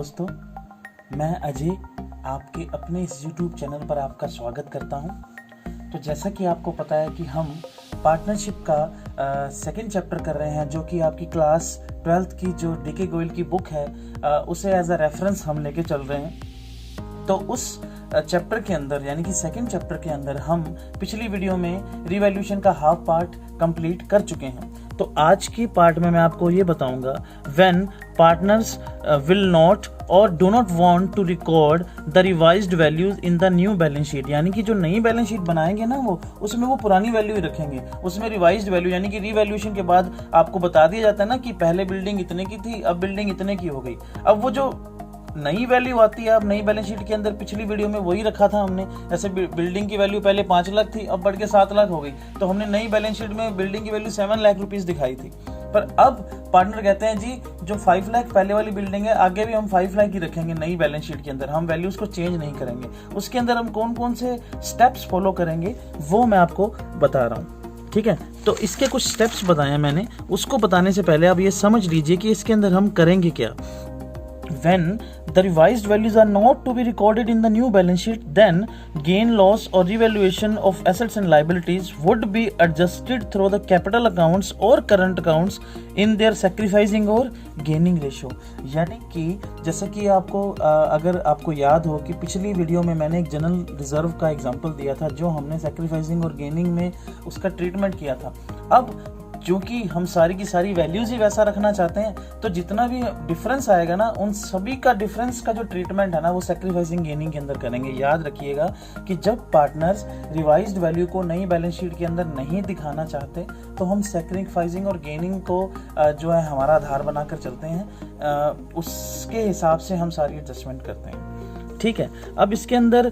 दोस्तों, मैं अजय आपके अपने इस YouTube चैनल पर आपका स्वागत करता हूं। तो जैसा कि आपको पता है कि हम पार्टनरशिप का सेकंड चैप्टर कर रहे हैं, जो कि आपकी क्लास 12th की जो डीके गोयल की बुक है उसे एज अ रेफरेंस हम लेके चल रहे हैं। तो उस चैप्टर के अंदर यानी कि सेकंड चैप्टर के अंदर हम पिछली वीडियो में रिवैल्यूएशन का हाफ पार्ट कंप्लीट कर चुके हैं। तो आज की पार्ट में मैं आपको ये बताऊंगा when partners will not or do not want to record the revised values in the new balance sheet, यानी कि जो नई बैलेंस शीट बनाएंगे ना वो उसमें वो पुरानी वैल्यू ही रखेंगे। उसमें रिवाइज्ड वैल्यू यानी कि रिवैल्यूएशन के बाद आपको बता दिया जाता है ना कि पहले बिल्डिंग इतने की थी, अब बिल्डिंग इतने की हो गई। अब वो जो नई वैल्यू आती है अब नई बैलेंस शीट के अंदर, पिछली वीडियो में वही रखा था हमने। ऐसे बिल्डिंग की वैल्यू पहले 5 लाख थी, अब बढ़ के 7 लाख हो गई। तो हमने नई बैलेंस शीट में बिल्डिंग की वैल्यू 7 लाख रुपीस दिखाई थी। पर अब पार्टनर कहते हैं जी जो 5 लाख पहले वाली बिल्डिंग है आगे भी हम 5 लाख ही रखेंगे नई बैलेंस शीट के अंदर, हम वैल्यूज को चेंज नहीं करेंगे। उसके अंदर हम कौन कौन से स्टेप्स फॉलो करेंगे वो मैं आपको बता रहा हूँ, ठीक है। तो इसके कुछ स्टेप्स बताए मैंने, उसको बताने से पहले आप ये समझ लीजिए कि इसके अंदर हम करेंगे क्या। When the revised values are not to be recorded in the new balance sheet, then gain, loss or revaluation of assets and liabilities would be adjusted through the capital accounts or current accounts in their sacrificing or gaining ratio। यानी कि जैसे कि आपको अगर आपको याद हो कि पिछली वीडियो में मैंने एक जनरल रिजर्व का एग्जांपल दिया था, जो हमने सैक्रिफाइसिंग और गेनिंग में उसका ट्रीटमेंट किया था। अब क्योंकि हम सारी की सारी वैल्यूज ही वैसा रखना चाहते हैं, तो जितना भी डिफरेंस आएगा ना उन सभी का डिफरेंस का जो ट्रीटमेंट है ना वो सैक्रिफाइसिंग गेनिंग के अंदर करेंगे। याद रखिएगा कि जब पार्टनर्स रिवाइज्ड वैल्यू को नई बैलेंस शीट के अंदर नहीं दिखाना चाहते तो हम सैक्रिफाइसिंग और गेनिंग को जो है हमारा आधार बनाकर चलते हैं, उसके हिसाब से हम सारी एडजस्टमेंट करते हैं, ठीक है। अब इसके अंदर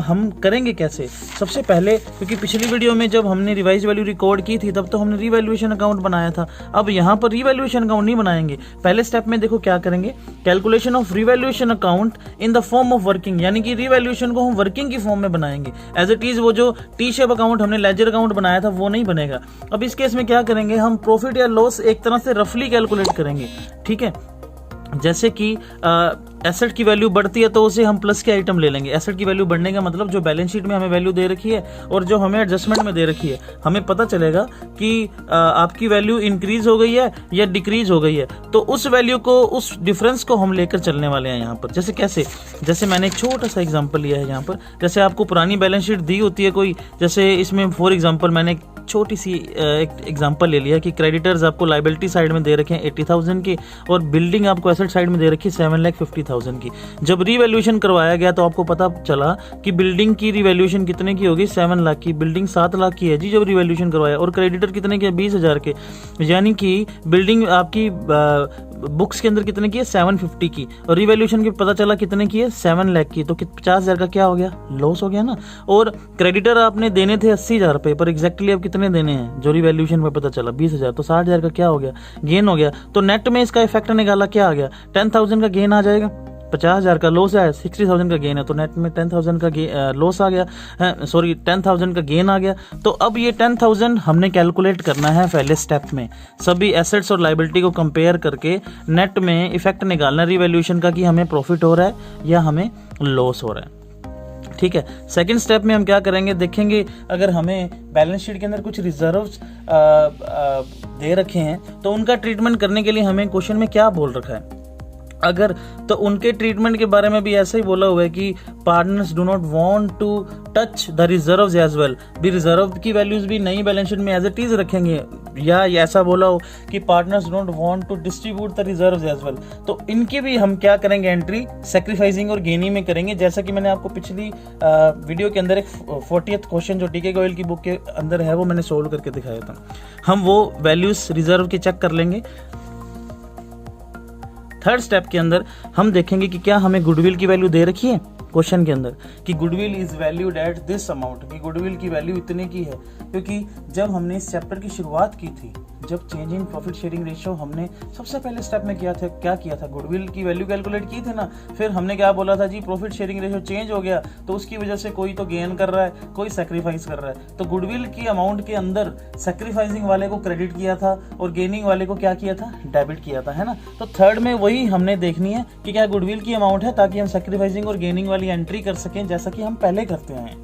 हम करेंगे कैसे। सबसे पहले, क्योंकि पिछली वीडियो में जब हमने रिवाइज वैल्यू रिकॉर्ड की थी तब तो हमने रिवैल्यूएशन अकाउंट बनाया था। अब यहाँ पर रिवैल्यूएशन अकाउंट नहीं बनाएंगे। पहले स्टेप में देखो क्या करेंगे, calculation of revaluation account in the form of working, यानी कि रिवैल्यूएशन को हम वर्किंग की फॉर्म में बनाएंगे। एज इट इज वो जो टी शेप अकाउंट हमने लेजर अकाउंट बनाया था वो नहीं बनेगा। अब इस केस में क्या करेंगे, हम प्रॉफिट या लॉस एक तरह से रफली कैलकुलेट करेंगे, ठीक है। जैसे कि एसेट की वैल्यू बढ़ती है तो उसे हम प्लस के आइटम ले लेंगे। एसेट की वैल्यू बढ़ने का मतलब जो बैलेंस शीट में हमें वैल्यू दे रखी है और जो हमें एडजस्टमेंट में दे रखी है, हमें पता चलेगा कि आपकी वैल्यू इंक्रीज हो गई है या डिक्रीज हो गई है। तो उस वैल्यू को, उस डिफरेंस को हम लेकर चलने वाले हैं यहाँ पर। जैसे कैसे, जैसे मैंने एक छोटा सा एग्जाम्पल लिया है यहाँ पर। जैसे आपको पुरानी बैलेंस शीट दी होती है कोई, जैसे इसमें फॉर एग्जाम्पल मैंने छोटी सी एक एग्जांपल ले लिया कि क्रेडिटर्स आपको लायबिलिटी साइड में दे रखे हैं 80,000 की और बिल्डिंग आपको एसेट साइड में दे रखी है 7,50,000 की। जब रिवैल्यूएशन करवाया गया तो आपको पता चला कि बिल्डिंग की रिवैल्यूएशन कितने की होगी, 7 लाख की। बिल्डिंग 7 लाख की है जी जब रिवैल्यूएशन करवाया, और क्रेडिटर कितने के, 20,000 के। यानी कि बिल्डिंग आपकी बुक्स के अंदर कितने की है, 750 की, और रिवैल्यूएशन की पता चला कितने की है, 7 लाख की। तो 50,000 का क्या हो गया, लॉस हो गया ना। और क्रेडिटर आपने देने थे 80,000 रुपए, पर एग्जैक्टली अब कितने देने हैं जो रिवैल्यूएशन में पता चला, 20,000। तो 60,000 का क्या हो गया, गेन हो गया। तो नेट में इसका इफेक्ट निकाला, क्या आ गया, 10,000 का गेन आ जाएगा। 50,000 का लॉस है, 60,000 का गेन है, तो नेट में 10,000 का लॉस आ गया, 10,000 का गेन आ गया। तो अब ये 10,000 हमने कैलकुलेट करना है पहले स्टेप में, सभी एसेट्स और लायबिलिटी को कंपेयर करके नेट में इफेक्ट निकालना रिवैल्यूएशन का कि हमें प्रॉफिट हो रहा है या हमें लॉस हो रहा है, ठीक है। सेकंड स्टेप में हम क्या करेंगे, देखेंगे अगर हमें बैलेंस शीट के अंदर कुछ रिजर्व्स दे रखे हैं तो उनका ट्रीटमेंट करने के लिए हमें क्वेश्चन में क्या बोल रखा है। अगर तो उनके ट्रीटमेंट के बारे में भी ऐसा ही बोला हुआ है कि partners do not want to touch the reserves as well, भी रिजर्व की वैल्यूज भी नई बैलेंस शीट में एज इट इज रखेंगे। या ऐसा बोला हो कि partners don't want to distribute the reserves as well, तो इनकी भी हम क्या करेंगे, एंट्री सैक्रिफाइसिंग और गेनिंग में करेंगे। जैसा कि मैंने आपको पिछली वीडियो के अंदर एक 40th क्वेश्चन जो डीके गोयल की बुक के अंदर है वो मैंने सोल्व करके दिखाया था। हम वो वैल्यूज रिजर्व के चेक कर लेंगे। थर्ड स्टेप के अंदर हम देखेंगे कि क्या हमें गुडविल की वैल्यू दे रखी है, क्वेश्चन के अंदर कि goodwill is valued at this amount, कि गुडविल की वैल्यू इतने की है। क्योंकि जब हमने इस चैप्टर की शुरुआत की थी, जब change in profit sharing ratio हमने सबसे पहले स्टेप में किया था, क्या किया था, गुडविल की वैल्यू कैलकुलेट की थी ना। फिर हमने क्या बोला था जी, प्रॉफिट शेयरिंग रेशियो चेंज हो गया तो उसकी वजह से कोई तो गेन कर रहा है, कोई सेक्रीफाइस कर रहा है। तो गुडविल की अमाउंट के अंदर सेक्रीफाइसिंग वाले को क्रेडिट किया था और गेनिंग वाले को क्या किया था, डेबिट किया था, है ना। तो थर्ड में वही हमने देखनी है कि क्या गुडविल की अमाउंट है, ताकि हम सेक्रीफाइसिंग और गेनिंग वाली एंट्री कर सकें, जैसा कि हम पहले करते हैं।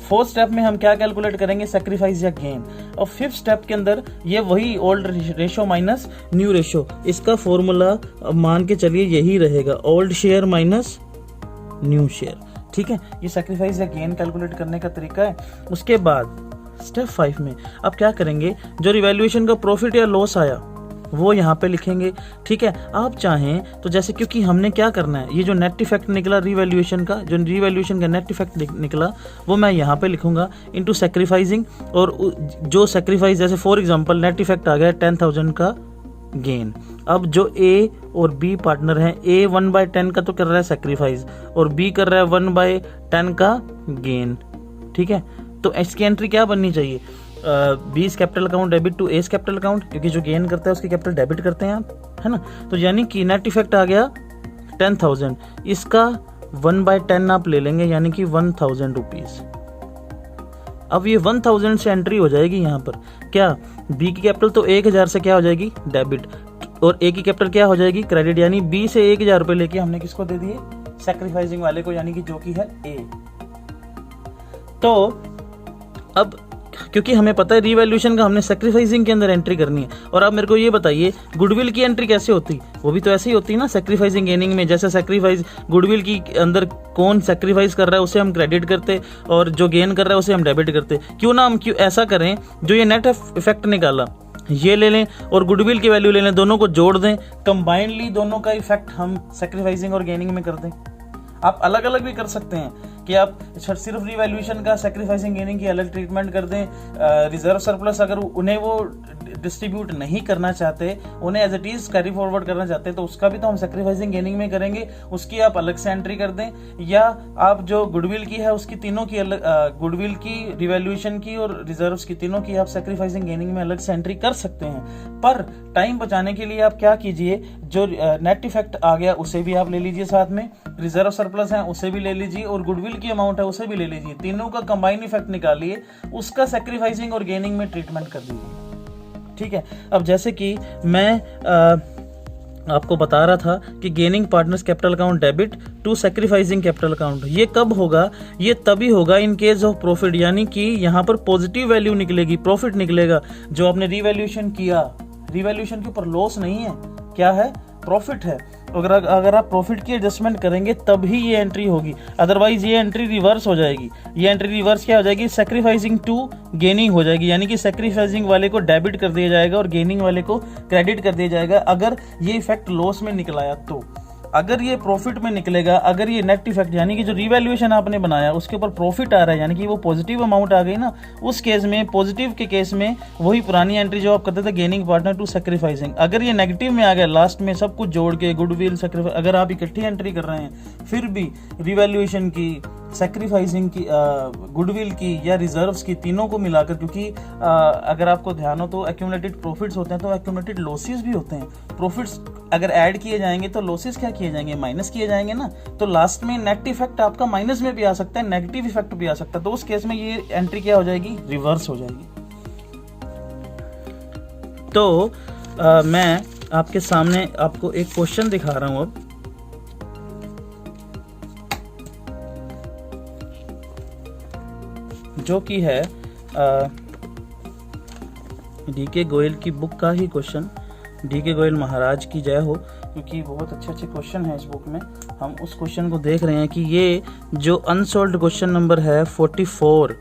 फोर्थ स्टेप में हम क्या कैलकुलेट करेंगे, सेक्रीफाइस या गेन। और फिफ्थ स्टेप के अंदर ये वही old ratio minus new ratio, इसका फॉर्मूला मान के चलिए यही रहेगा, old share minus new share. ठीक है, ये सेक्रीफाइस या गेन कैलकुलेट करने का तरीका है। उसके बाद स्टेप 5 में अब क्या करेंगे, जो रिवैल्यूएशन का प्रॉफिट या लॉस आया वो यहाँ पे लिखेंगे। ठीक है, आप चाहें तो जैसे, क्योंकि हमने क्या करना है, ये जो नेट इफेक्ट निकला रिवैल्यूएशन का, जो रिवैल्यूएशन का नेट इफेक्ट निकला वो मैं यहाँ पे लिखूंगा इनटू सेक्रीफाइसिंग। और जो सेक्रीफाइस, जैसे फॉर एग्जांपल नेट इफेक्ट आ गया 10,000 का गेन। अब जो ए और बी पार्टनर हैं, ए 1/10 का तो कर रहा है सेक्रीफाइस और बी कर रहा है 1/10 का गेन। ठीक है, तो इसकी एंट्री क्या बननी चाहिए, B is capital account debit to S capital account, क्योंकि जो गेन करता है उसकी कैपिटल डेबिट करते हैं आप, है ना। तो यानी कि नेट इफेक्ट आ गया 10,000, इसका 1/10 आप ले लेंगे, यानी कि 1,000 रुपीज। अब ये 1,000 से एंट्री हो जाएगी यहाँ पर, क्या बी की कैपिटल तो 1,000 से क्या हो जाएगी, डेबिट, और ए की कैपिटल क्या हो जाएगी, क्रेडिट। यानी बी से 1,000 रुपये लेके हमने किसको दे दिए, सेक्रीफाइसिंग वाले को, यानी कि जो कि है ए। तो अब क्योंकि हमें पता है रिवैल्यूएशन का हमने सेक्रीफाइसिंग के अंदर एंट्री करनी है, और अब मेरे को ये बताइए गुडविल की एंट्री कैसे होती, वो भी तो ऐसे ही होती है ना, सेक्रीफाइसिंग गेनिंग में। जैसे सेक्रीफाइस गुडविल की अंदर कौन सेक्रीफाइस कर रहा है उसे हम क्रेडिट करते, और जो गेन कर रहा है उसे हम डेबिट करते। क्यों ना हम ऐसा करें, जो ये नेट इफेक्ट निकाला ये ले लें और गुडविल की वैल्यू ले लें, दोनों को जोड़ दें, कंबाइंडली दोनों का इफेक्ट हम सेक्रीफाइसिंग और गेनिंग में कर दें। आप अलग अलग भी कर सकते हैं कि आप सिर्फ रिवैल्यूएशन का, सेक्रीफाइसिंग गेनिंग की अलग ट्रीटमेंट कर दें। रिजर्व सरप्लस अगर उन्हें वो डिस्ट्रीब्यूट नहीं करना चाहते, उन्हें as it is carry forward करना चाहते हैं, तो उसका भी तो हम सेक्रीफाइसिंग गेनिंग में करेंगे, उसकी आप अलग से एंट्री कर दें। या आप जो गुडविल की है उसकी तीनों की अलग, गुडविल की, रिवैल्यूएशन की और रिजर्व्स की, तीनों की आप सेक्रीफाइसिंग गेनिंग में अलग से एंट्री कर सकते हैं। पर टाइम बचाने के लिए आप क्या कीजिए, जो नेट इफेक्ट आ गया उसे भी आप ले लीजिए साथ में, रिजर्व सरप्लस है उसे भी ले लीजिए, और गुडविल की अमाउंट है उसे भी ले लीजिए, तीनों का कंबाइन इफेक्ट निकालिए, उसका सेक्रीफाइसिंग और गेनिंग में ट्रीटमेंट कर दीजिए। ठीक है, अब जैसे कि मैं आपको बता रहा था कि gaining partners capital account debit to sacrificing capital account, ये कब होगा, ये तभी होगा इन केस ऑफ प्रॉफिट, यानी कि यहाँ पर पॉजिटिव वैल्यू निकलेगी, प्रॉफिट निकलेगा। जो आपने रिवैल्यूएशन किया, रिवैल्यूएशन के ऊपर लॉस नहीं है, क्या है, प्रॉफिट है। अगर आप प्रॉफिट की एडजस्टमेंट करेंगे तभी ये एंट्री होगी, अदरवाइज ये एंट्री रिवर्स हो जाएगी। ये एंट्री रिवर्स क्या हो जाएगी, सेक्रीफाइसिंग टू गेनिंग हो जाएगी, यानी कि सेक्रीफाइसिंग वाले को डेबिट कर दिया जाएगा और गेनिंग वाले को क्रेडिट कर दिया जाएगा, अगर ये इफेक्ट लॉस में निकलाया तो। अगर ये प्रॉफिट में निकलेगा, अगर ये नेट इफेक्ट यानी कि जो रिवैल्यूएशन आपने बनाया उसके ऊपर प्रॉफिट आ रहा है, यानी कि वो पॉजिटिव अमाउंट आ गई ना, उस केस में, पॉजिटिव के केस में वही पुरानी एंट्री जो आप करते थे, गेनिंग पार्टनर टू सेक्रीफाइसिंग। अगर ये नेगेटिव में आ गया, लास्ट में सब कुछ जोड़ के गुडविल, सेक्रीफाइस, अगर आप इकट्ठी एंट्री कर रहे हैं, फिर भी रिवैल्यूएशन की, सेक्रीफाइसिंग की, गुडविल की या रिजर्व्स की, तीनों को मिलाकर, क्योंकि अगर आपको ध्यान हो तो एक्यूमुलेटेड प्रॉफिट्स होते हैं तो एक्यूमुलेटेड लॉसेस भी होते हैं। प्रॉफिट्स अगर ऐड किए जाएंगे तो लॉसेस क्या किए जाएंगे, माइनस किए जाएंगे ना, तो लास्ट में नेट इफेक्ट आपका माइनस में भी आ सकता है, नेगेटिव इफेक्ट भी आ सकता है, तो उस केस में ये एंट्री क्या हो जाएगी, रिवर्स हो जाएगी। तो मैं आपके सामने आपको एक क्वेश्चन दिखा रहा हूं अब, जो कि है डीके गोयल की बुक का ही क्वेश्चन। डीके गोयल महाराज की जय हो, क्योंकि बहुत अच्छे अच्छे क्वेश्चन हैं इस बुक में। हम उस क्वेश्चन को देख रहे हैं कि ये जो अनसॉल्व्ड क्वेश्चन नंबर है 44,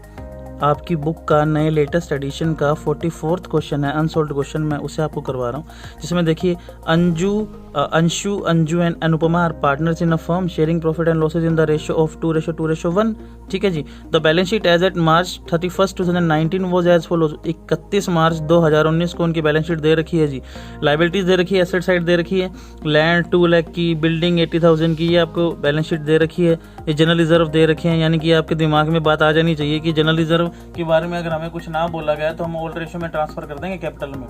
आपकी बुक का नए लेटेस्ट एडिशन का 44th क्वेश्चन है, अनसॉल्व्ड क्वेश्चन, मैं उसे आपको करवा रहा हूँ, जिसमें देखिए Anshu and Anupama are partners in a firm sharing profit and losses in the ratio of 2:2:1। ठीक है जी। The balance sheet as at March 31, 2019 was as follows. 31 मार्च 2019 को उनकी बैलेंस शीट दे रखी है जी। लाइबिलिटीज दे रखी है, एसेट साइड दे रखी है, लैंड 2 लाख की, बिल्डिंग 80,000 की, ये आपको बैलेंस शीट दे रखी है। ये जनरल रिजर्व दे रखे हैं, यानी कि आपके दिमाग में बात आ जानी चाहिए कि जनरल रिजर्व के बारे में अगर हमें कुछ ना बोला गया तो हम ओल्ड रेशियो में ट्रांसफर कर देंगे कैपिटल में,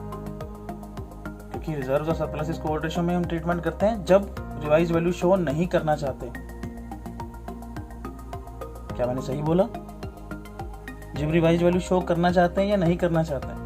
क्योंकि रिजर्व और सरप्लस को ओल्ड रेशियो में हम ट्रीटमेंट करते हैं जब रिवाइज वैल्यू शो नहीं करना चाहते। क्या मैंने सही बोला? जब रिवाइज वैल्यू शो करना चाहते हैं या नहीं करना चाहते हैं।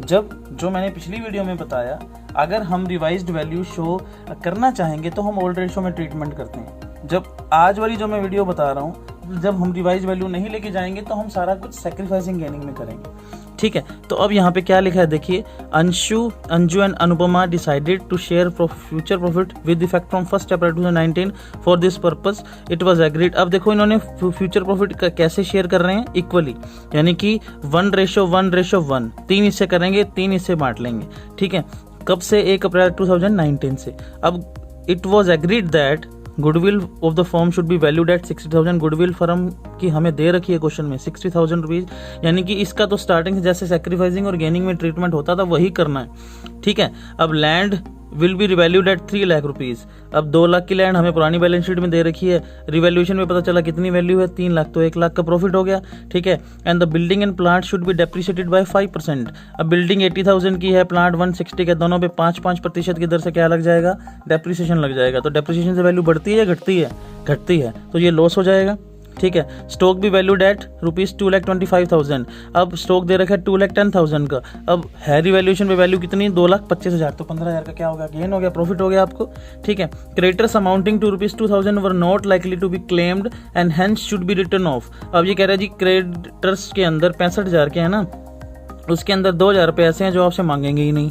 जब, जो मैंने पिछली वीडियो में बताया, अगर हम रिवाइज्ड वैल्यू शो करना चाहेंगे तो हम ओल्ड रेशियो में ट्रीटमेंट करते हैं। जब आज वाली जो मैं वीडियो बता रहा हूँ, जब हम रिवाइज वैल्यू नहीं लेके जाएंगे तो हम सारा कुछ सैक्रिफाइसिंग गेनिंग में करेंगे। ठीक है, तो अब यहाँ पे क्या लिखा है देखिए, Anshu and Anupama decided to share future profit with effect from 1 April 2019 for this purpose it was agreed. अब देखो इन्होंने फ्यूचर प्रॉफिट का कैसे शेयर कर रहे हैं, इक्वली, यानी कि 1:1:1, 3 हिस्से करेंगे, 3 हिस्से बांट लेंगे। ठीक है, कब से? 1 अप्रैल 2019 से। अब it was agreed that goodwill of the firm should be valued at 60,000। Goodwill firm की हमें दे रखी है क्वेश्चन में 60,000 रुपीज, यानी कि इसका तो स्टार्टिंग से जैसे सैक्रिफाइसिंग और गेनिंग में ट्रीटमेंट होता था वही करना है। ठीक है, अब land will be revalued at 3 lakh rupees. अब 2 लाख की लैंड हमें पुरानी बैलेंस शीट में दे रखी है, रिवैल्यूएशन में पता चला कितनी वैल्यू है, 3 लाख, तो 1 लाख का प्रॉफिट हो गया। ठीक है, and the building and plant should be depreciated by 5%। अब बिल्डिंग 80,000 की है, प्लांट 160 के, दोनों पे 5% की दर से क्या लग जाएगा? डेप्रिसिएशन लग जाएगा। तो डेप्रिसिएशन से वैल्यू बढ़ती है या घटती है? घटती है, तो ये लॉस हो जाएगा। ठीक है, स्टॉक भी वैल्यूड एट ₹2,25,000। अब स्टॉक दे रखा है 2,10,000 का। अब है रिवैल्यूएशन पे वैल्यू कितनी? 2,25,000, तो 15,000 का क्या हो गया? गेन हो गया, प्रॉफिट हो गया आपको। ठीक है, creditors amounting to ₹2,000 were not likely to be claimed and hence should be written off. अब ये कह रहा है जी क्रेडिटर्स के अंदर 65,000 के है ना, उसके अंदर 2,000 रुपये ऐसे हैं जो आपसे मांगेंगे ही नहीं,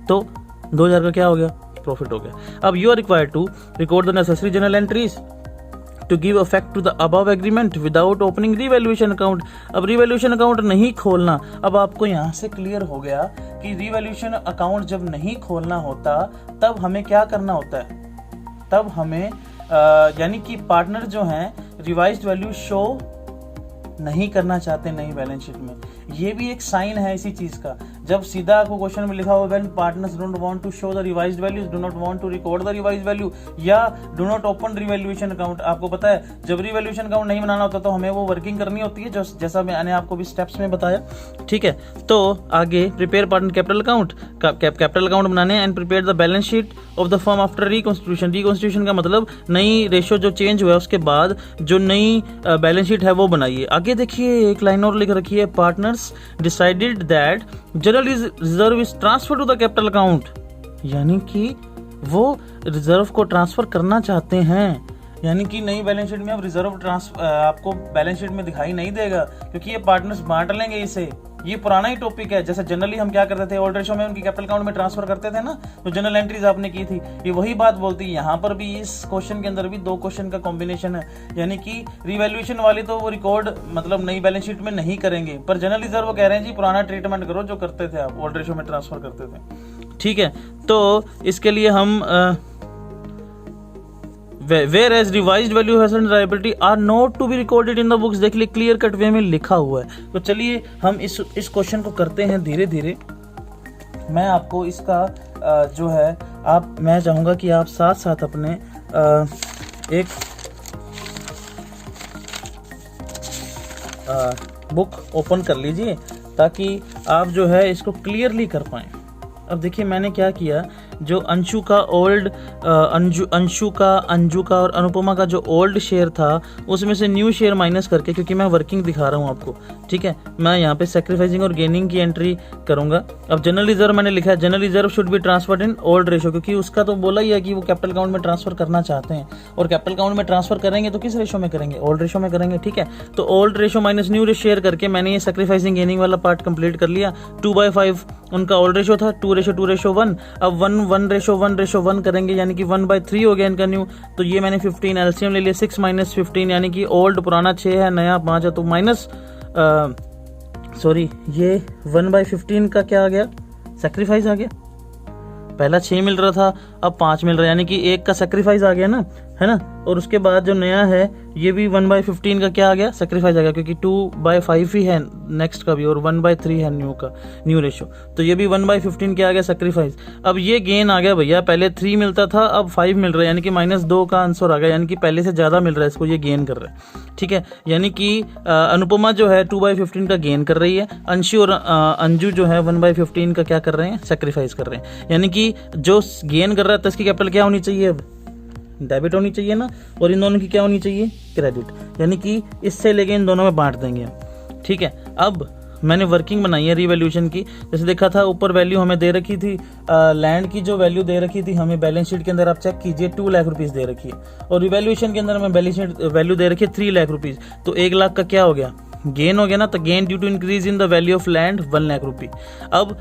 तो 2,000 का क्या हो गया? प्रॉफिट हो गया। अब you are required to record the necessary journal entries to give effect to the above agreement without opening revaluation account। अब रिवैल्यूएशन अकाउंट नहीं खोलना, अब आपको यहाँ से क्लियर हो गया कि रिवैल्यूएशन अकाउंट जब नहीं खोलना होता तब हमें क्या करना होता है? तब हमें यानी कि पार्टनर जो हैं रिवाइज्ड वैल्यू शो नहीं करना चाहते नई बैलेंस शीट में। ये भी एक साइन है इसी चीज का। जब सीधा आपको क्वेश्चन में लिखा हुआ when partners don't want to show the revised values, do not want to record the revised value, या do not open revaluation account. आपको पता है जब रिवैल्यूएशन अकाउंट नहीं बनाना होता तो हमें वो वर्किंग करनी होती है, जैसा मैंने आपको भी स्टेप्स में बताया। ठीक है, तो आगे prepare partner capital account, capital account बनाने and prepare the balance sheet of the firm after reconstitution. Reconstitution का मतलब नई रेशियो जो चेंज हुआ है उसके बाद जो नई बैलेंस शीट है वो बनाइए। आगे देखिए एक लाइन और लिख रखी है, partners decided that general reserve is transfer to the capital account, यानी कि वो रिजर्व को ट्रांसफर करना चाहते हैं। यानी कि नई बैलेंस शीट में अब रिजर्व आपको बैलेंस शीट में दिखाई नहीं देगा, क्योंकि ये पार्टनर्स बांट लेंगे इसे। ये पुराना ही टॉपिक है। जैसे जनरली हम क्या करते थे, ओल्ड रेशियो में उनकी कैपिटल अकाउंट में ट्रांसफर करते थे ना, तो जनरल एंट्रीज आपने की थी, ये वही बात बोलती है। यहाँ पर भी इस क्वेश्चन के अंदर भी 2 क्वेश्चन का कॉम्बिनेशन है, यानी कि रिवैल्यूएशन वाली तो वो रिकॉर्ड मतलब नई बैलेंस शीट में नहीं करेंगे, पर जनरल रिजर्व कह रहे हैं जी पुराना ट्रीटमेंट करो जो करते थे आप, ओल्ड रेशियो में ट्रांसफर करते थे। ठीक है, तो इसके लिए हम whereas revised value assets and liability are not to be recorded in the books, देख ली क्लियर कट वे में लिखा हुआ है। तो चलिए हम इस क्वेश्चन को करते हैं धीरे धीरे। मैं आपको इसका जो है मैं चाहूंगा कि आप साथ साथ अपने एक बुक ओपन कर लीजिए ताकि आप जो है इसको क्लियरली कर पाएं। अब देखिए मैंने क्या किया, जो अंशु का और अनुपमा का जो ओल्ड शेयर था उसमें से न्यू शेयर माइनस करके, क्योंकि मैं वर्किंग दिखा रहा हूँ आपको, ठीक है, मैं यहाँ पे सैक्रिफाइसिंग और गेनिंग की एंट्री करूंगा। अब जनरल रिजर्व मैंने लिखा है, general reserve should be transferred in old ratio, क्योंकि उसका तो बोला ही है कि वो कैपिटल अकाउंट में ट्रांसफर करना चाहते हैं, और कैपिटल अकाउंट में ट्रांसफर करेंगे तो किस रेशियो में करेंगे, ओल्ड रेशियो में करेंगे। ठीक है, तो old ratio minus new ratio share करके मैंने ये सैक्रिफाइसिंग गेनिंग वाला पार्ट कंप्लीट कर लिया। 2/5 उनका ओल्ड रेशियो था, 2:2:1। अब 1:1 करेंगे, यानी कि 1/3 हो गया इनका न्यू। तो ये मैंने 15 एलसीएम ले लिया, 6 - 15, यानी कि ओल्ड पुराना 6 है, नया 5 है, तो सॉरी ये 1/15 का क्या आ गया, सेक्रीफाइस आ गया। पहला 6 मिल रहा था, अब 5 मिल रहा है, यानी कि 1 का सेक्रीफाइस आ गया ना, है ना। और उसके बाद जो नया है ये भी 1/15 का क्या आ गया, सेक्रीफाइस आ गया, क्योंकि 2/5 ही है नेक्स्ट का भी और 1/3 है न्यू रेशो, तो ये भी 1/15 क्या आ गया, सेक्रीफाइस। अब ये गेन आ गया भैया, पहले 3 मिलता था अब 5 मिल रहा है, यानी कि -2 का आंसर आ गया, यानी कि पहले से ज़्यादा मिल रहा है इसको, ये गेन कर रहा है। ठीक है, यानी कि अनुपमा जो है 2/15 का गेन कर रही है, अंशु और अंजू जो है 1/15 का क्या कर रहे हैं, सेक्रीफाइस कर रहे हैं। यानी कि जो गेन कर रहा है तो इसकी कैपिटल क्या होनी चाहिए, अब डेबिट होनी चाहिए ना, और इन दोनों की क्या होनी चाहिए, क्रेडिट। यानी कि इससे लेके इन दोनों में बांट देंगे। ठीक है, अब मैंने वर्किंग बनाई है रिवैल्यूएशन की। जैसे देखा था ऊपर वैल्यू हमें दे रखी थी, लैंड की जो वैल्यू दे रखी थी हमें बैलेंस शीट के अंदर, आप चेक कीजिए 2 लाख रुपीस दे रखी है, और रिवैल्यूएशन के अंदर हमें बैलेंस शीट वैल्यू दे रखी है 3 लाख रुपीस, तो 1 लाख का क्या हो गया, गेन हो गया ना। तो gain due to increase in the value of land 1 lakh rupee. अब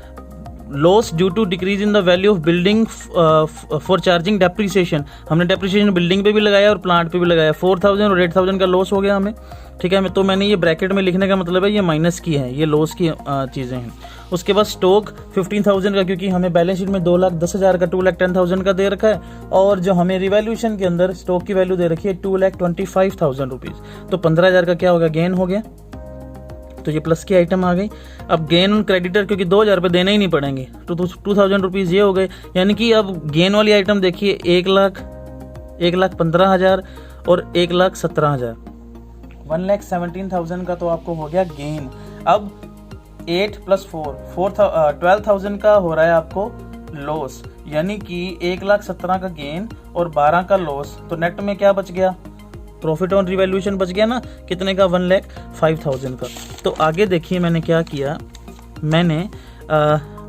loss due to decrease in the value of building for charging depreciation, हमने डेप्रिसिएशन बिल्डिंग पे भी लगाया और प्लांट पे भी लगाया, 4000 और 8000 का लॉस हो गया हमें। ठीक है, तो मैंने ये ब्रैकेट में लिखने का मतलब है ये माइनस की है, ये लॉस की चीज़ें हैं। उसके बाद स्टॉक 15,000 का, क्योंकि हमें बैलेंस शीट में 2,10,000 का 2,10,000 का दे रखा है, और जो हमें रिवैल्यूएशन के अंदर स्टॉक की वैल्यू दे रखी है 2,25,000 रुपीज़, तो 15,000 का क्या हो गया, गेन हो गया। तो ये प्लस की आइटम आ गई। अब गेन ऑन क्रेडिटर, क्योंकि 2,000 रुपये देने ही नहीं पड़ेंगे, तो 2,000 रुपीज़ ये हो गए। यानी कि अब गेन वाली आइटम देखिए 1,15,000 और 1,17,000, 1,17,000 का तो आपको हो गया गेन। अब 8 + 4 12,000 का हो रहा है आपको लॉस, यानी कि 1,17,000 का गेन और 12 का लॉस, तो नेट में क्या बच गया, प्रॉफिट ऑन रिवैल्यूएशन बच गया ना, कितने का, 1,05,000 का। तो आगे देखिए मैंने क्या किया, मैंने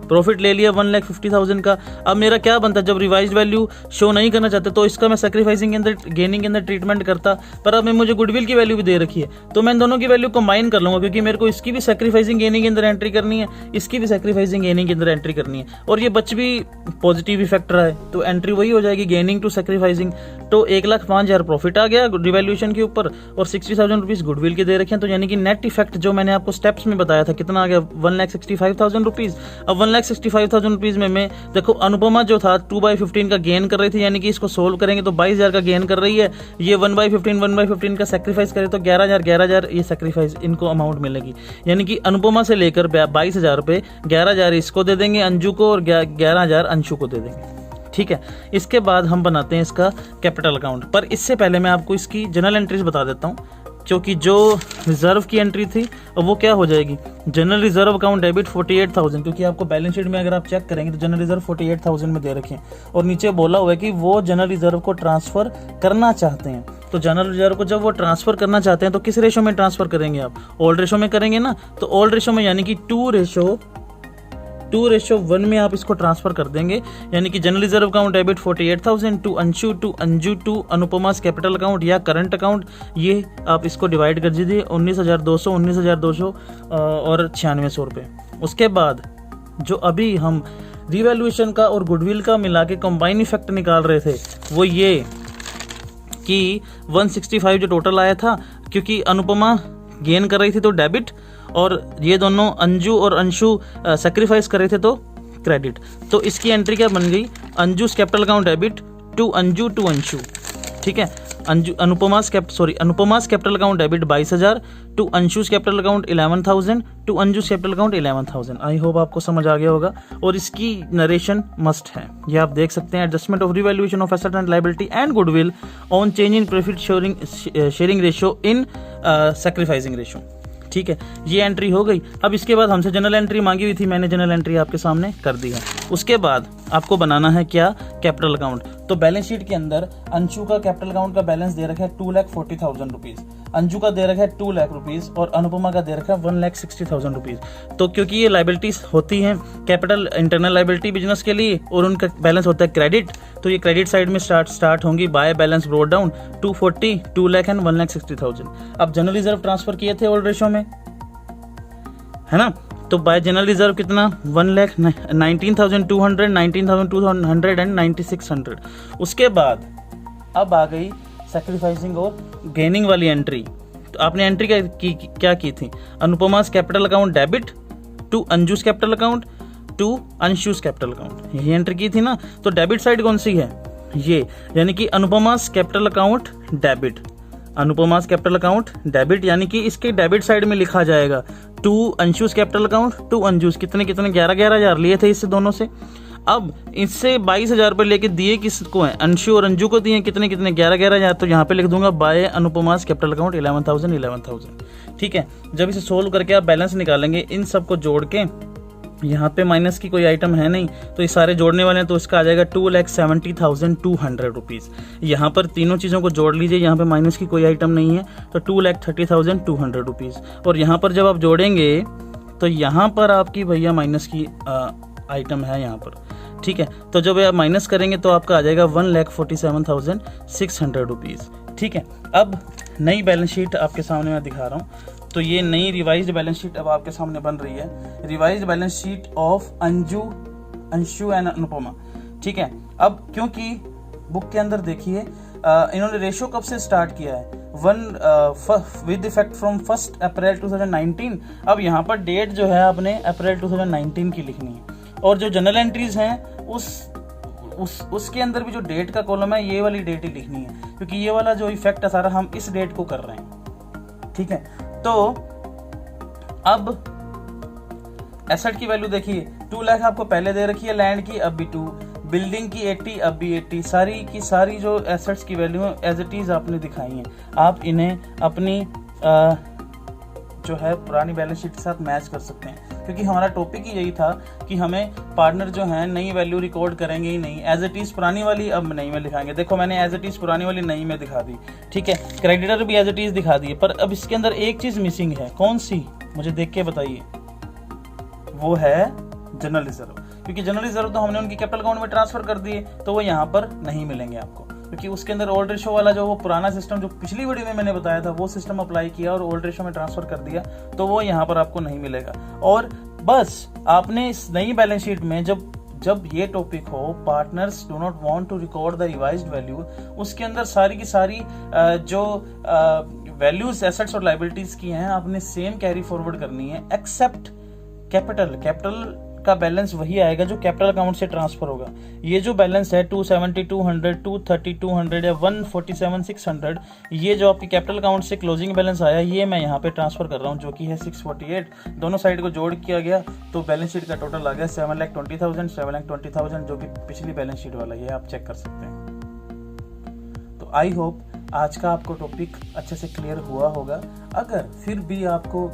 प्रॉफिट ले लिया 1,50,000 का। अब मेरा क्या बनता, जब रिवाइज वैल्यू शो नहीं करना चाहते तो इसका मैं सेक्रीफाइसिंग के अंदर, गेनिंग के अंदर ट्रीटमेंट करता, पर अब मैं मुझे गुडविल की वैल्यू भी दे रखी है, तो मैं दोनों की वैल्यू कंबाइन कर लूंगा, क्योंकि मेरे को इसकी भी सेक्रीफाइसिंग गेनिंग के अंदर एंट्री करनी है, इसकी भी सेक्रीफाइसिंग गेनिंग के अंदर एंट्री करनी है, और ये बच भी पॉजिटिव इफेक्ट रहा है, तो एंट्री वही हो जाएगी, गेनिंग टू सेक्रीफाइसिंग। तो 1,05,000 प्रॉफिट आ गया रिवैल्यूएशन के ऊपर, और 60,000 रुपीज गुडविल के दे रखे हैं, तो यानी कि नेट इफेक्ट जो मैंने आपको स्टेप्स में बताया था कितना आ गया, 1,65,000 रुपीज। अब 1,65,000 रुपीज में मैं देखो, अनुपमा जो था 2/15 का गेन कर रही थी, यानी कि इसको सोल्व करेंगे तो 22,000 का गेन कर रही है, ये 1/15 का सेक्रीफाइस करे तो 11,000 ये सेक्रीफाइस इनको अमाउंट मिलेगी। यानी कि अनुपमा से लेकर 22,000 रुपये, 11,000 इसको दे देंगे अंजू को, और 11,000 अंशु को दे देंगे। ठीक है, इसके बाद हम बनाते हैं इसका कैपिटल अकाउंट, पर इससे पहले मैं आपको इसकी जनरल एंट्रीज बता देता हूँ, क्योंकि जो रिजर्व की एंट्री थी वो क्या हो जाएगी, जनरल रिजर्व अकाउंट डेबिट 48,000, क्योंकि आपको बैलेंस शीट में अगर आप चेक करेंगे तो जनरल रिजर्व 48,000 में दे रखे हैं, और नीचे बोला हुआ है कि वो जनरल रिजर्व को ट्रांसफर करना चाहते हैं। तो जनरल रिजर्व को जब वो ट्रांसफर करना चाहते हैं तो किस रेशो में ट्रांसफर करेंगे, आप ओल्ड रेशो में करेंगे ना, तो ओल्ड रेशो में यानी कि 2:1 में आप इसको ट्रांसफर कर देंगे। यानी कि general reserve account debit 48,000 to Anshu to Anupama's capital account या करंट अकाउंट, ये आप इसको डिवाइड कर दीजिए 19,200 और 9600 रुपये। उसके बाद जो अभी हम रिवैल्यूएशन का और गुडविल का मिला के कंबाइन इफेक्ट निकाल रहे थे, वो ये कि 165 जो टोटल आया था, क्योंकि अनुपमा गेन कर रही थी तो डेबिट, और ये दोनों अंजू और अंशु सेक्रीफाइस कर रहे थे तो क्रेडिट। तो इसकी एंट्री क्या बन गई, Anju's capital account debit to Anju to Anshu. ठीक है, Anupama's capital account debit 22,000 to Anshu's capital account 11,000 to Anju's capital account 11,000। I hope आपको समझ आ गया होगा, और इसकी नरेशन मस्ट है, ये आप देख सकते हैं। Adjustment of revaluation of asset and liability and goodwill on change in profit sharing ratio in sacrificing ratio. ठीक है, ये एंट्री हो गई। अब इसके बाद हमसे जनरल एंट्री मांगी हुई थी, मैंने जनरल एंट्री आपके सामने कर दी है। उसके बाद आपको बनाना है क्या, कैपिटल अकाउंट। तो बैलेंस शीट के अंदर अंशु का कैपिटल अकाउंट का बैलेंस दे रखा है 2,40,000 रुपीज, अंजू का दे रखा है 2 लाख रुपीज, और अनुपमा का दे रखा है 1,60,000 रुपीज। तो क्योंकि ये लाइबिलिटीज होती हैं कैपिटल इंटरनल लाइबिलिटी बिजनेस के लिए, और उनका बैलेंस होता है क्रेडिट, तो ये क्रेडिट साइड में स्टार्ट होंगी by balance broad down 240, 2 lakh and 1,60,000। अब जनरल रिजर्व ट्रांसफर किए थे ओल्ड रेशो में, है ना, तो बाय जनरल रिजर्व कितना 1,19,200, 19,200 एंड 9,600। उसके बाद अब आ गई सैक्रिफाइसिंग और गेनिंग वाली एंट्री। आपने एंट्री क्या की थी, Anupama's capital account debit to Anju's capital account to Anshu's capital account, यही एंट्री की थी ना। तो डेबिट साइड कौन सी है, ये, यानी कि Anupama's capital account debit, Anupama's capital account debit, यानी कि इसके डेबिट साइड में लिखा जाएगा to Anshu's capital account to Anju's, कितने 11,000 लिए थे इससे दोनों से। अब इससे 22,000 रुपये लेके दिए किसको हैं, अंशु और अंजू को दिए कितने 11,000। तो यहाँ पे लिख दूंगा बाय अनुपमा's कैपिटल अकाउंट 11,000। ठीक है, जब इसे सोल्व करके आप बैलेंस निकालेंगे, इन सब को जोड़ के, यहाँ पे माइनस की कोई आइटम है नहीं तो ये सारे जोड़ने वाले हैं, तो इसका आ जाएगा 2,70,200 रुपीज़। यहाँ पर तीनों चीज़ों को जोड़ लीजिए, यहाँ पे माइनस की कोई आइटम नहीं है, तो 2,30,200 रुपीज़। और यहाँ पर जब आप जोड़ेंगे तो यहाँ पर आपकी भैया माइनस की आइटम है यहाँ पर। ठीक है, तो जब आप माइनस करेंगे तो आपका आ जाएगा 1,47,600 रुपीज़। ठीक है, अब नई बैलेंस शीट आपके सामने मैं दिखा रहा हूँ। तो ये नई रिवाइज्ड बैलेंस शीट अब आपके सामने बन रही है, revised balance sheet of Anshu and Anupama. ठीक है, अब क्योंकि बुक के अंदर देखिए इन्होंने रेशो कब से स्टार्ट किया है, विद इफेक्ट फ्रॉम 1 अप्रैल 2019। अब यहाँ पर डेट जो है आपने अप्रैल 2019 की लिखनी है, और जो जनरल एंट्रीज हैं उसके अंदर भी जो डेट का कॉलम है ये वाली डेट ही लिखनी है, क्योंकि ये वाला जो इफेक्ट है सारा हम इस डेट को कर रहे हैं। ठीक है, तो अब एसेट की वैल्यू देखिए 2 लाख आपको पहले दे रखी है, लैंड की अब भी 2, बिल्डिंग की 80 अब भी 80, सारी की सारी जो एसेट्स की वैल्यू एज इट इज आपने दिखाई है। आप इन्हें अपनी जो है पुरानी बैलेंस शीट के साथ मैच कर सकते हैं, क्योंकि हमारा टॉपिक ही यही था कि हमें पार्टनर जो है नई वैल्यू रिकॉर्ड करेंगे ही नहीं, एज इट इज पुरानी वाली अब नई में दिखाएंगे। देखो मैंने एज इट इज पुरानी वाली नई में दिखा दी। ठीक है, क्रेडिटर भी एज इट इज दिखा दिए, पर अब इसके अंदर एक चीज मिसिंग है, कौन सी, मुझे देख के बताइए। वो है जनरल रिजर्व, क्योंकि जनरल रिजर्व तो हमने उनकी कैपिटल अकाउंट में ट्रांसफर कर दिए, तो वो यहाँ पर नहीं मिलेंगे आपको, क्योंकि उसके अंदर ओल्ड रेशो वाला जो वो पुराना सिस्टम जो पिछली वीडियो में मैंने बताया था वो सिस्टम अप्लाई किया और ओल्ड रेशो में ट्रांसफर कर दिया, तो वो यहाँ पर आपको नहीं मिलेगा। और बस आपने इस नई बैलेंस शीट में जब ये टॉपिक हो, partners do not want to record the revised value, उसके अंदर सारी की सारी जो वैल्यूज एसेट्स और लायबिलिटीज की हैं आपने सेम कैरी फॉरवर्ड करनी है, एक्सेप्ट कैपिटल का बैलेंस वही आएगा जो कैपिटल अकाउंट से ट्रांसफर होगा। ये जो बैलेंस है 270,200, 230,200 या 147,600, ये जो आपकी कैपिटल अकाउंट से क्लोजिंग बैलेंस आया, ये मैं यहाँ पे ट्रांसफर कर रहा हूँ, जो कि है 648। दोनों साइड को जोड़ किया गया तो बैलेंस शीट का टोटल आ गया 7,20,000, जो कि पिछली बैलेंस शीट वाला है, आप चेक कर सकते हैं। तो आई होप आज का आपको टॉपिक अच्छे से क्लियर हुआ होगा। अगर फिर भी आपको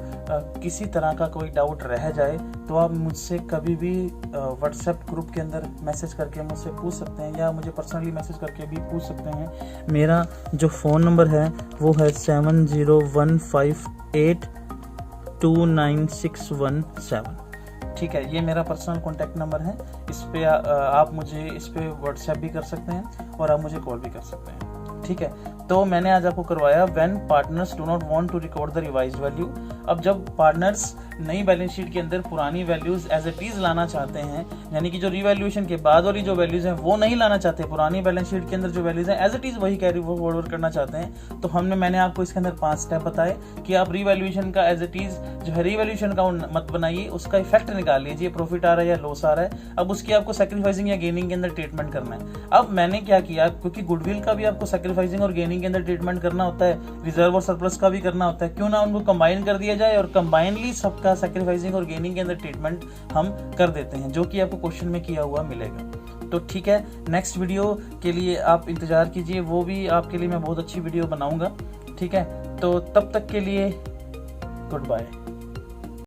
किसी तरह का कोई डाउट रह जाए तो आप मुझसे कभी भी व्हाट्सएप ग्रुप के अंदर मैसेज करके मुझसे पूछ सकते हैं, या मुझे पर्सनली मैसेज करके भी पूछ सकते हैं। मेरा जो फ़ोन नंबर है वो है 7015829617। ठीक है, ये मेरा पर्सनल कॉन्टैक्ट नंबर है। इस पे आप मुझे इस पे व्हाट्सएप भी कर सकते हैं और आप मुझे कॉल भी कर सकते हैं। ठीक है, तो मैंने आज आपको करवाया when partners do not want to record the revised value. अब जब पार्टनर्स नई बैलेंस शीट के अंदर पुरानी वैल्यूज एज इट इज लाना चाहते हैं, यानी कि जो रिवैल्यूएशन के बाद वाली जो वैल्यूज हैं वो नहीं लाना चाहते, पुरानी बैलेंस शीट के अंदर जो वैल्यूज हैं एज इट इज वही कैरी फॉरवर्ड करना चाहते हैं, तो मैंने आपको इसके अंदर 5 स्टेप बताए कि आप रिवैल्यूएशन का एज इट इज जो है रिवैल्यूएशन का मत बनाइए, उसका इफेक्ट निकाल लीजिए, प्रॉफिट आ रहा है या लॉस आ रहा है। अब उसकी आपको सैक्रिफाइसिंग या गेनिंग के अंदर ट्रीटमेंट करना है। अब मैंने क्या किया, क्योंकि गुडविल का भी आपको सैक्रिफाइसिंग और गेनिंग के अंदर ट्रीटमेंट करना होता है, रिजर्व और सरप्लस का भी करना होता है, क्यों ना उनको कंबाइन कर दिया जाए और कंबाइनली सबका सैक्रिफाइसिंग और गेनिंग के अंदर ट्रीटमेंट हम कर देते हैं, जो कि आपको क्वेश्चन में किया हुआ मिलेगा। तो ठीक है, नेक्स्ट वीडियो के लिए आप इंतजार कीजिए, वो भी आपके लिए मैं बहुत अच्छी वीडियो बनाऊंगा। ठीक है, तो तब तक के लिए गुड बाय।